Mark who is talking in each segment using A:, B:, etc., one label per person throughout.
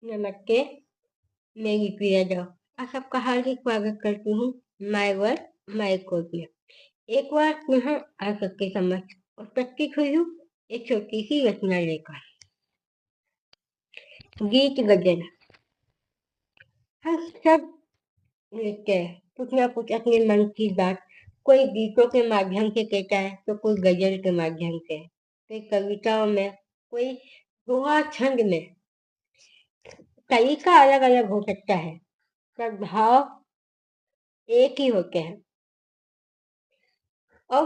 A: नमस्ते, मेरी प्रिय दोस्त। आप सबका हार्दिक स्वागत करती हूँ माय वर्ड माय कोड में। एक बार पुनः आप सबके समक्ष उपस्थित हुई हूँ एक छोटी सी रचना लेकर। गीत गजल। हम सब लिखते हैं कुछ ना कुछ अपने मन की बात। कोई गीतों के माध्यम से कहता है तो कोई गजल के माध्यम से, कोई कविताओं में, कोई दोहा छंद में। तरीका अलग अलग हो सकता है पर भाव एक ही होते हैं। और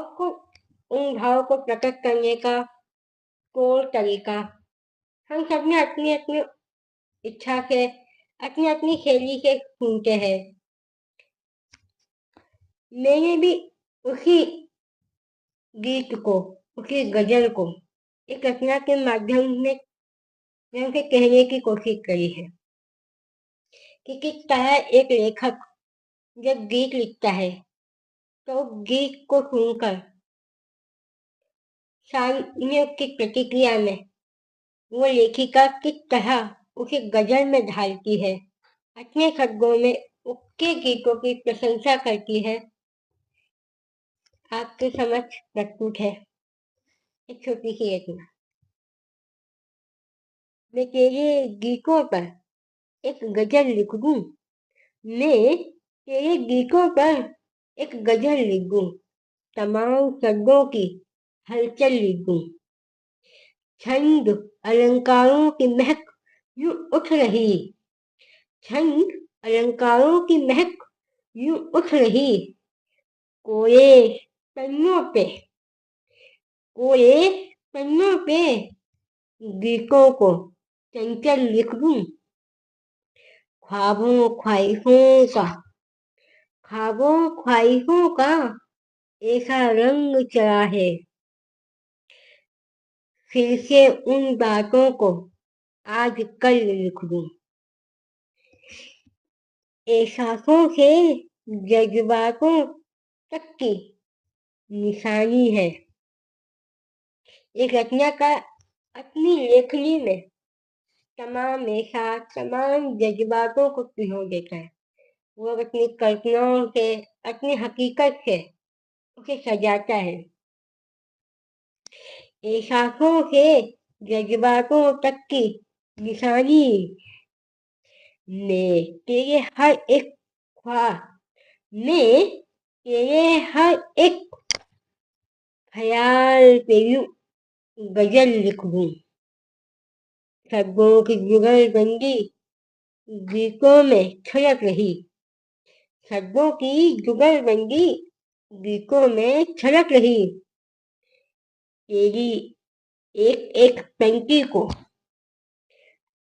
A: उन भाव को प्रकट करने का कोई तरीका हम सब ने अपनी अपनी इच्छा से, अपनी अपनी शैली से सुनते हैं। मैंने भी उसी गीत को, उसी गजल को एक रचना के माध्यम में से कहने की कोशिश करी है कि किस तरह एक लेखक जब गीत लिखता है तो गीत को सुनकर सामने की प्रतिक्रिया में वो लेखिका किस तरह उसे गजल में ढालती है, अपने शब्दों में उसके गीतों की प्रशंसा करती है। आपके समक्ष प्रस्तुत है एक छोटी सी रचना। मैं तेरे गीतों पर एक गजल लिख दूं, मैं तेरे गीतों पर एक गजल लिख दूं, तमाम शब्दों की हलचल लिख दूं। छंद अलंकारों की महक यूं उठ रही, छंद अलंकारों की महक यूं उठ रही। कोरे पन्नों पे, कोरे पन्नों पे गीतों को चंचल लिख दूं। ख्वाबों ख्वाहिशों का, ख्वाबों ख्वाहिशों का ऐसा रंग चढ़ा है, फिर से उन बातों को आज कल लिख दूं। एहसासों से जज्बातों तक की निशानी है। एक रचना का अपनी लेखनी में तमाम एहसास, तमाम जज्बातों को पिरो देता है। वो अपनी कल्पनाओं से, अपनी हकीकत से उसे सजाता है। एहसासों से जज्बातों तक की निशानी में तेरे हर एक ख्वाब में, तेरे हर एक ख्याल पे यूं गजल लिख दूं। शब्दों की जुगलबंदी गीतों में छलक रही, शब्दों की जुगलबंदी गीतों में छलक रही। तेरी एक एक पंक्ति को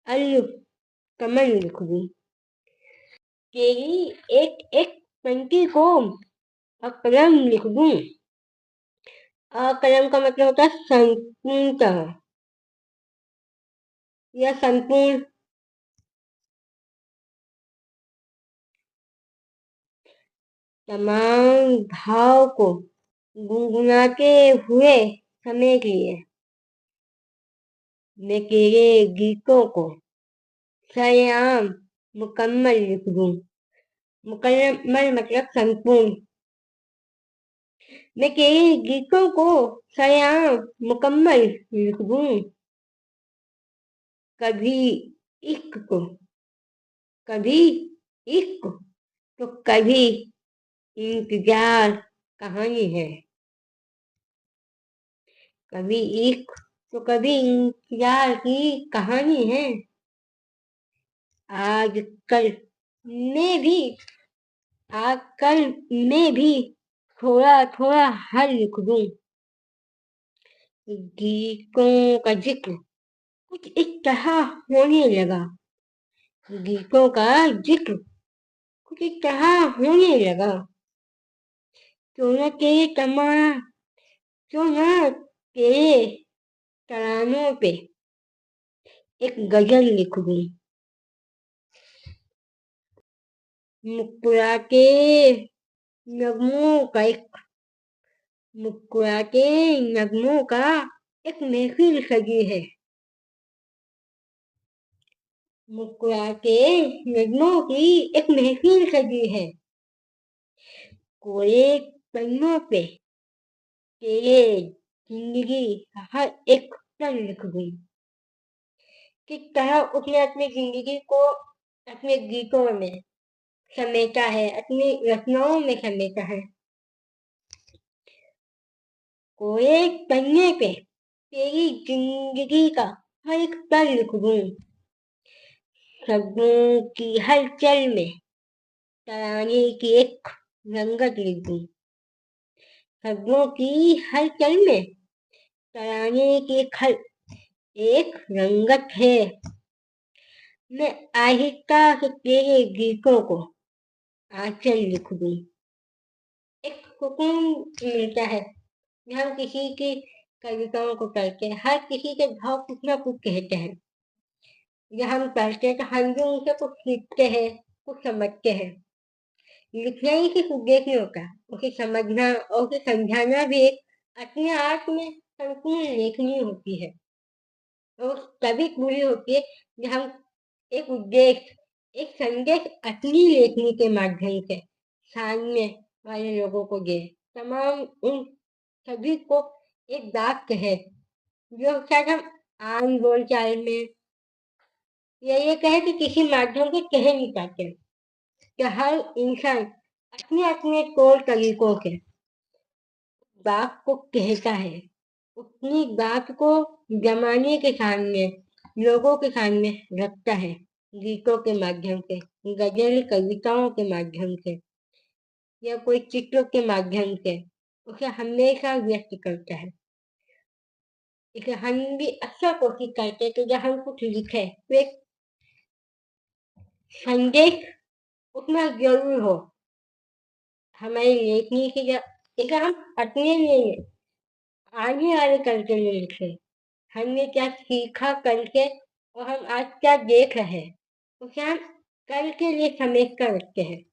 A: अल कमल लिख दूं, तेरी एक एक पंक्ति को अकलम लिख दूं। अकलम का मतलब होता है संपूर्णतः या संपूर्ण। तमाम भाव को गुनगुनाते हुए समेट लिए। मैं तेरे गीतों को सरेआम मुकम्मल लिख दूं। मुकम्मल मतलब संपूर्ण। मैं तेरे गीतों को सरेआम मुकम्मल लिख दूं। कभी इश्क को, कभी इश्क तो कभी इंतजार कहानी है। कभी इश्क तो कभी इंतजार की कहानी है। आज कल में भी, आज कल में भी थोड़ा थोड़ा हर लिख दूं। गीतों का जिक्र कुछ इस तरह होने लगा, गीतों का जिक्र कुछ इस तरह होने लगा। क्यों न तेरे क्यों न तेरे तरानों पे एक गजल लिख दूं। मुस्कुराते नगमों का एक, मुस्कुराते नगमों का एक महफिल सजी है। मुस्कुरा के नजमों की एक महफिल सजी है। कोरे पन्नों पे तेरे जिंदगी हर एक पल लिख गई। किस तरह उसने अपनी जिंदगी को अपने गीतों में समेटा है, अपनी रचनाओं में समेटा है। कोरे पन्ने पे तेरी जिंदगी का हर एक पल लिख दूं, शब्दों की हलचल में तराने की एक रंगत लिख दूं, शब्दों की हलचल में तराने की एक रंगत है। मैं आहिस्ता से तेरे गीतों को आंचल लिख दूं। एक सुकून मिलता है जब हम किसी की कविताओं को पढ़ते हैं। हर किसी के भाव कुछ ना कुछ कहते हैं। जब हम पढ़ते हैं तो हम भी उनसे कुछ सीखते हैं, कुछ समझते हैं। लिखना ही सिर्फ उद्देश्य नहीं होता, उसे समझना और उसे समझाना भी एक अपने आप में संपूर्ण लेखनी होती है। और तभी पूरी होती है जब हम एक उद्देश्य, एक संदेश अपनी लेखनी के माध्यम से सामने वाले लोगों को दे। तमाम उन सभी को एक वाक्य है जो शायद हम आम बोलचाल में या ये कहे कि किसी माध्यम से कह नहीं पाते, कि हर इंसान अपने अपने तौर तरीकों से बात को कहता है, अपनी बात को जमाने के सामने, लोगों के सामने रखता है, गीतों के माध्यम से, गजल कविताओं के माध्यम से या कोई चित्रों के माध्यम से उसे हमेशा व्यक्त करता है। इसे हम भी अक्सर कोशिश करते हैं कि जब हम कुछ लिखे तो एक संदेश उसमें जरूर हो। हमारी लेखनी की इसे हम अपने लिए आगे वाले कल के लिए लिखे, हमने क्या सीखा कल के और हम आज क्या देख रहे हैं उसे हम कल के लिए समेट कर रखते हैं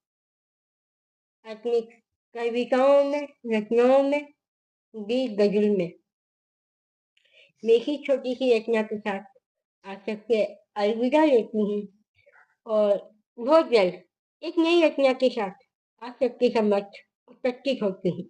A: अपनी कविताओं में, रचनाओं में, गीत गजल में। मेरी छोटी सी रचना के साथ आज तक के अलविदा लेती हूँ और बहुत जल्द एक नई रचना के साथ आप सबके समक्ष उपस्थित होती हूँ।